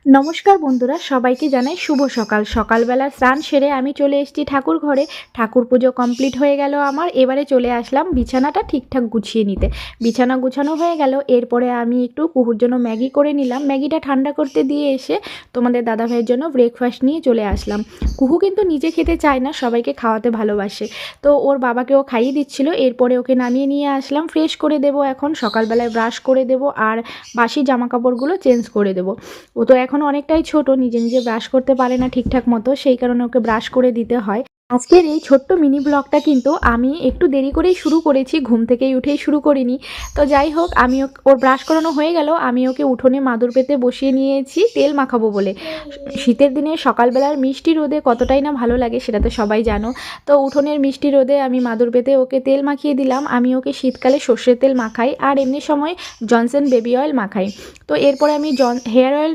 নমস্কার বন্ধুরা, সবাইকে জানাই শুভ সকাল। সকালবেলা স্নান সেরে আমি চলে এসেছি ঠাকুর ঘরে। ঠাকুর পুজো কমপ্লিট হয়ে গেল আমার। এবারে চলে আসলাম বিছানাটা ঠিকঠাক গুছিয়ে নিতে। বিছানা গুছানো হয়ে গেল। এরপরে আমি একটু কুহুর জন্য ম্যাগি করে নিলাম। ম্যাগিটা ঠান্ডা করতে দিয়ে এসে তোমাদের দাদাভাইয়ের জন্য ব্রেকফাস্ট নিয়ে চলে আসলাম। কুহু কিন্তু নিজে খেতে চায় না, সবাইকে খাওয়াতে ভালোবাসে। তো ওর বাবাকে ও খাইয়ে দিচ্ছিল। এরপরে ওকে নামিয়ে নিয়ে আসলাম। ফ্রেশ করে দেবো এখন, সকালবেলায় ব্রাশ করে দেবো আর বাসি জামা কাপড়গুলো চেঞ্জ করে দেবো। ও তো এখন অনেকটাই ছোট, নিজে নিজে ব্রাশ করতে পারে না ঠিকঠাক মতো, সেই কারণে ওকে ব্রাশ করে দিতে হয়। আজকের এই ছোট্ট মিনি ব্লগটা কিন্তু আমি একটু দেরি করেই শুরু করেছি, ঘুম থেকেই উঠেই শুরু করিনি। তো যাই হোক, আমি ওর ব্রাশ করানো হয়ে গেল, আমি ওকে উঠোনে মাদুর পেতে বসিয়ে নিয়েছি তেল মাখাবো বলে। শীতের দিনে সকালবেলার মিষ্টি রোদে কতটাই না ভালো লাগে সেটা তো সবাই জানো। তো উঠোনের মিষ্টি রোদে আমি মাদুর পেতে ওকে তেল মাখিয়ে দিলাম। আমি ওকে শীতকালে সর্ষের তেল মাখাই আর এমনি সময় জনসন বেবি অয়েল মাখাই। তো এরপরে আমি হেয়ার অয়েল